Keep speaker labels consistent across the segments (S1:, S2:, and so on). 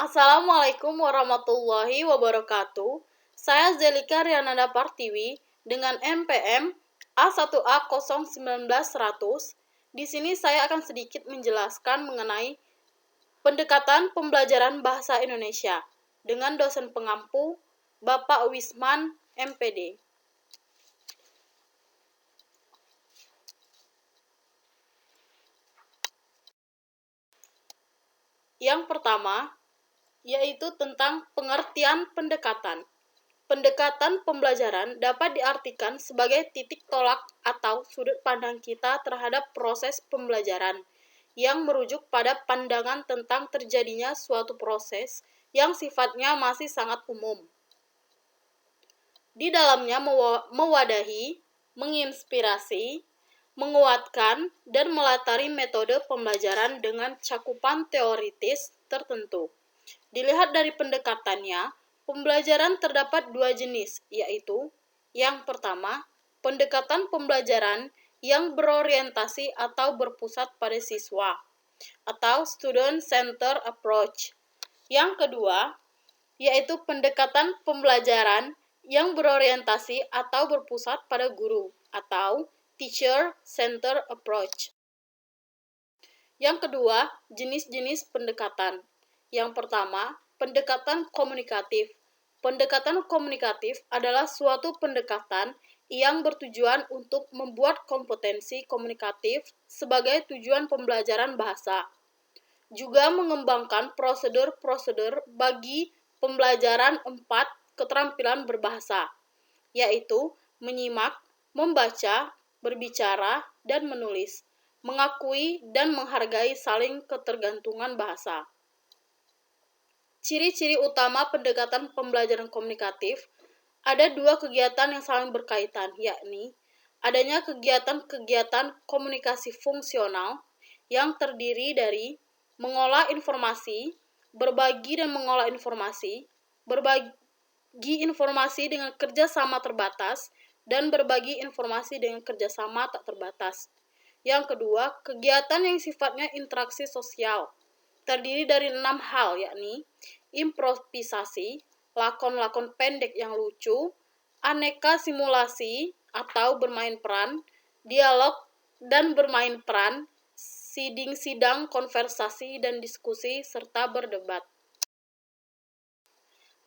S1: Assalamualaikum warahmatullahi wabarakatuh. Saya Zelika Riananda Partiwi dengan NPM A1A01900. Di sini saya akan sedikit menjelaskan mengenai pendekatan pembelajaran bahasa Indonesia dengan dosen pengampu Bapak Wisman, MPD. Yang pertama, yaitu tentang pengertian pendekatan. Pendekatan pembelajaran dapat diartikan sebagai titik tolak atau sudut pandang kita terhadap proses pembelajaran yang merujuk pada pandangan tentang terjadinya suatu proses yang sifatnya masih sangat umum. Di dalamnya mewadahi, menginspirasi, menguatkan, dan melatari metode pembelajaran dengan cakupan teoritis tertentu. Dilihat dari pendekatannya, pembelajaran terdapat dua jenis, yaitu yang pertama, pendekatan pembelajaran yang berorientasi atau berpusat pada siswa, atau student-centered approach. Yang kedua, yaitu pendekatan pembelajaran yang berorientasi atau berpusat pada guru, atau teacher-centered approach. Yang kedua, jenis-jenis pendekatan. Yang pertama, pendekatan komunikatif. Pendekatan komunikatif adalah suatu pendekatan yang bertujuan untuk membuat kompetensi komunikatif sebagai tujuan pembelajaran bahasa. Juga mengembangkan prosedur-prosedur bagi pembelajaran 4 keterampilan berbahasa, yaitu menyimak, membaca, berbicara, dan menulis, mengakui dan menghargai saling ketergantungan bahasa. Ciri-ciri utama pendekatan pembelajaran komunikatif, ada dua kegiatan yang saling berkaitan, yakni adanya kegiatan-kegiatan komunikasi fungsional yang terdiri dari mengolah informasi, berbagi dan mengolah informasi, berbagi informasi dengan kerjasama terbatas, dan berbagi informasi dengan kerjasama tak terbatas. Yang kedua, kegiatan yang sifatnya interaksi sosial, terdiri dari 6 hal, yakni improvisasi, lakon-lakon pendek yang lucu, aneka simulasi atau bermain peran, dialog dan bermain peran, sidang konversasi dan diskusi, serta berdebat.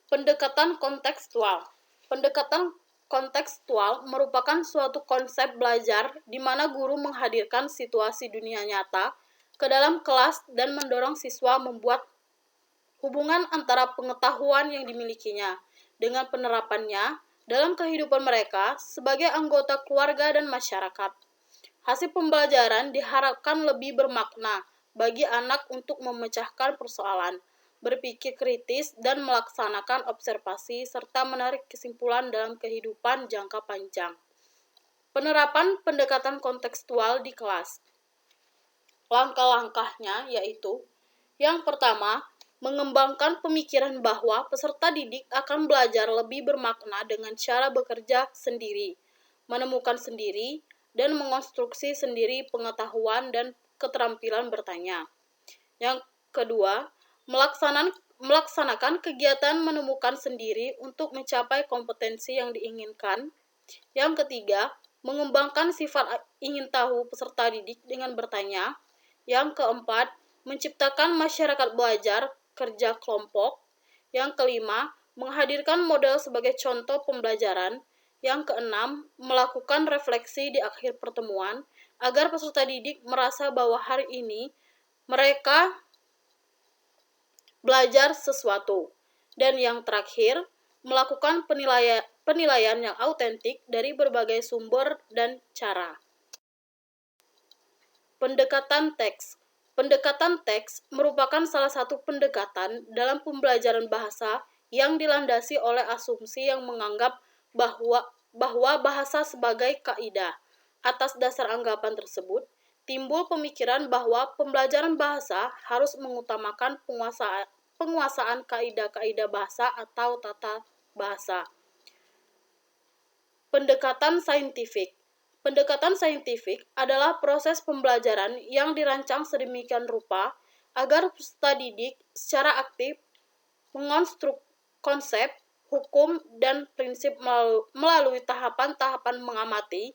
S1: Pendekatan kontekstual. Pendekatan kontekstual merupakan suatu konsep belajar di mana guru menghadirkan situasi dunia nyata ke dalam kelas dan mendorong siswa membuat hubungan antara pengetahuan yang dimilikinya dengan penerapannya dalam kehidupan mereka sebagai anggota keluarga dan masyarakat. Hasil pembelajaran diharapkan lebih bermakna bagi anak untuk memecahkan persoalan, berpikir kritis, dan melaksanakan observasi serta menarik kesimpulan dalam kehidupan jangka panjang. Penerapan pendekatan kontekstual di kelas. Langkah-langkahnya yaitu, yang pertama, mengembangkan pemikiran bahwa peserta didik akan belajar lebih bermakna dengan cara bekerja sendiri, menemukan sendiri, dan mengonstruksi sendiri pengetahuan dan keterampilan bertanya. Yang kedua, melaksanakan kegiatan menemukan sendiri untuk mencapai kompetensi yang diinginkan. Yang ketiga, mengembangkan sifat ingin tahu peserta didik dengan bertanya. Yang keempat, menciptakan masyarakat belajar kerja kelompok. Yang kelima, menghadirkan model sebagai contoh pembelajaran. Yang keenam, melakukan refleksi di akhir pertemuan agar peserta didik merasa bahwa hari ini mereka belajar sesuatu. Dan yang terakhir, melakukan penilaian yang autentik dari berbagai sumber dan cara. Pendekatan teks. Pendekatan teks merupakan salah satu pendekatan dalam pembelajaran bahasa yang dilandasi oleh asumsi yang menganggap bahwa bahasa sebagai kaidah. Atas dasar anggapan tersebut, timbul pemikiran bahwa pembelajaran bahasa harus mengutamakan penguasaan kaidah-kaidah bahasa atau tata bahasa. Pendekatan saintifik. Pendekatan saintifik adalah proses pembelajaran yang dirancang sedemikian rupa agar peserta didik secara aktif mengonstruk konsep, hukum, dan prinsip melalui tahapan-tahapan mengamati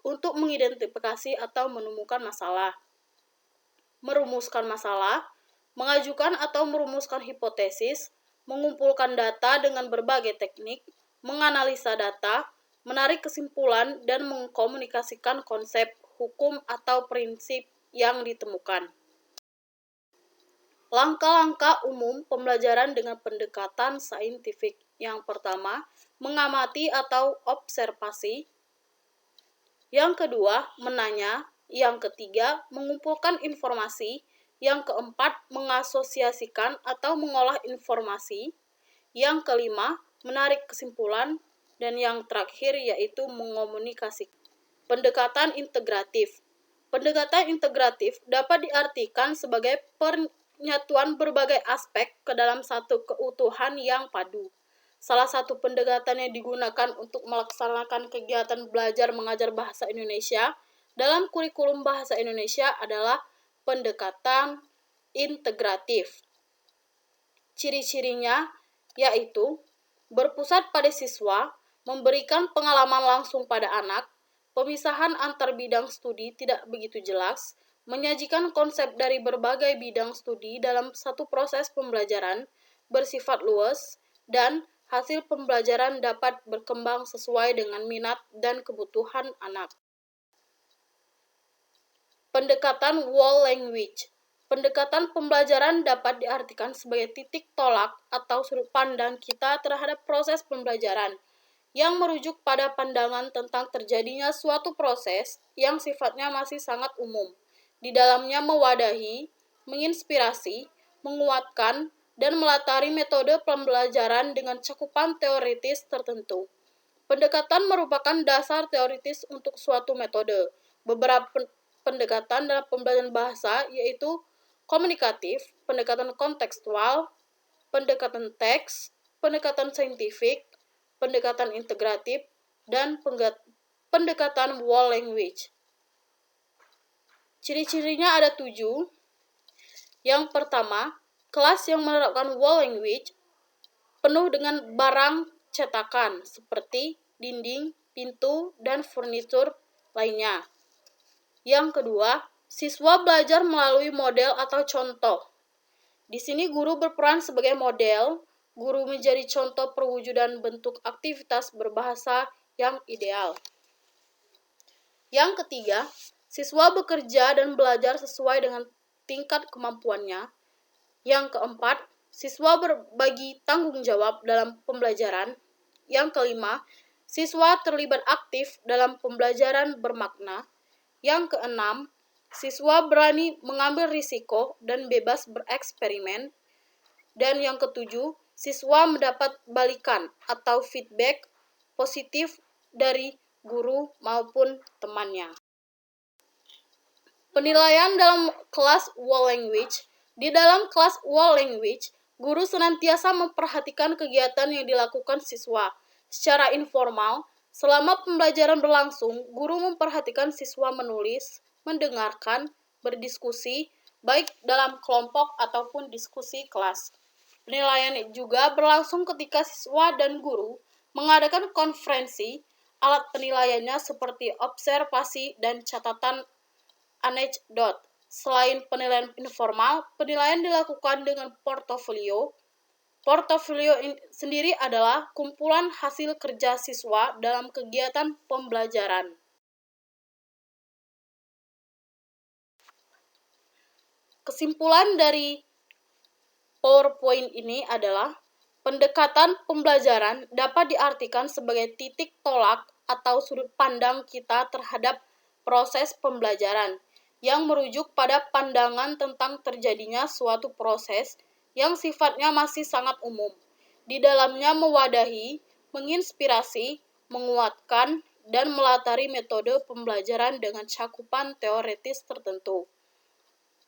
S1: untuk mengidentifikasi atau menemukan masalah, merumuskan masalah, mengajukan atau merumuskan hipotesis, mengumpulkan data dengan berbagai teknik, menganalisa data, menarik kesimpulan, dan mengkomunikasikan konsep, hukum, atau prinsip yang ditemukan. Langkah-langkah umum pembelajaran dengan pendekatan saintifik. Yang pertama, mengamati atau observasi. Yang kedua, menanya. Yang ketiga, mengumpulkan informasi. Yang keempat, mengasosiasikan atau mengolah informasi. Yang kelima, menarik kesimpulan. Dan yang terakhir yaitu mengomunikasikan. Pendekatan integratif. Pendekatan integratif dapat diartikan sebagai penyatuan berbagai aspek ke dalam satu keutuhan yang padu. Salah satu pendekatan yang digunakan untuk melaksanakan kegiatan belajar mengajar bahasa Indonesia dalam kurikulum bahasa Indonesia adalah pendekatan integratif. Ciri-cirinya yaitu berpusat pada siswa, memberikan pengalaman langsung pada anak, pemisahan antar bidang studi tidak begitu jelas, menyajikan konsep dari berbagai bidang studi dalam satu proses pembelajaran, bersifat luas, dan hasil pembelajaran dapat berkembang sesuai dengan minat dan kebutuhan anak. Pendekatan wall language. Pendekatan pembelajaran dapat diartikan sebagai titik tolak atau sudut pandang kita terhadap proses pembelajaran yang merujuk pada pandangan tentang terjadinya suatu proses yang sifatnya masih sangat umum. Di dalamnya mewadahi, menginspirasi, menguatkan, dan melatari metode pembelajaran dengan cakupan teoritis tertentu. Pendekatan merupakan dasar teoritis untuk suatu metode. Beberapa pendekatan dalam pembelajaran bahasa yaitu komunikatif, pendekatan kontekstual, pendekatan teks, pendekatan saintifik, pendekatan integratif, dan pendekatan wall language. Ciri-cirinya ada 7. Yang pertama, kelas yang menerapkan wall language penuh dengan barang cetakan seperti dinding, pintu, dan furnitur lainnya. Yang kedua, siswa belajar melalui model atau contoh. Di sini guru berperan sebagai model, guru menjadi contoh perwujudan bentuk aktivitas berbahasa yang ideal. Yang ketiga, siswa bekerja dan belajar sesuai dengan tingkat kemampuannya. Yang keempat, siswa berbagi tanggung jawab dalam pembelajaran. Yang kelima, siswa terlibat aktif dalam pembelajaran bermakna. Yang keenam, siswa berani mengambil risiko dan bebas bereksperimen. Dan yang ketujuh, siswa mendapat balikan atau feedback positif dari guru maupun temannya. Penilaian dalam kelas wall language. Di dalam kelas wall language, guru senantiasa memperhatikan kegiatan yang dilakukan siswa. Secara informal, selama pembelajaran berlangsung, guru memperhatikan siswa menulis, mendengarkan, berdiskusi, baik dalam kelompok ataupun diskusi kelas. Penilaian juga berlangsung ketika siswa dan guru mengadakan konferensi. Alat penilaiannya seperti observasi dan catatan anekdot. Selain penilaian informal, penilaian dilakukan dengan portofolio. Portofolio sendiri adalah kumpulan hasil kerja siswa dalam kegiatan pembelajaran. Kesimpulan dari PowerPoint ini adalah pendekatan pembelajaran dapat diartikan sebagai titik tolak atau sudut pandang kita terhadap proses pembelajaran yang merujuk pada pandangan tentang terjadinya suatu proses yang sifatnya masih sangat umum. Di dalamnya mewadahi, menginspirasi, menguatkan, dan melatari metode pembelajaran dengan cakupan teoritis tertentu.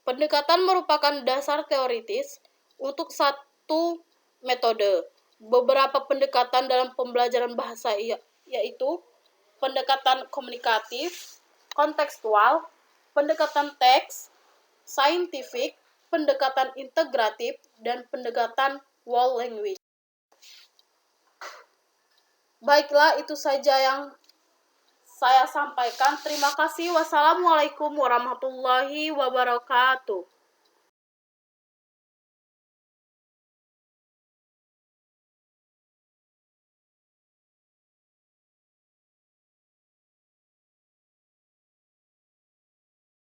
S1: Pendekatan merupakan dasar teoritis untuk satu metode. Beberapa pendekatan dalam pembelajaran bahasa yaitu pendekatan komunikatif, kontekstual, pendekatan teks, saintifik, pendekatan integratif, dan pendekatan world language. Baiklah, itu saja yang saya sampaikan. Terima kasih. Wassalamualaikum warahmatullahi wabarakatuh.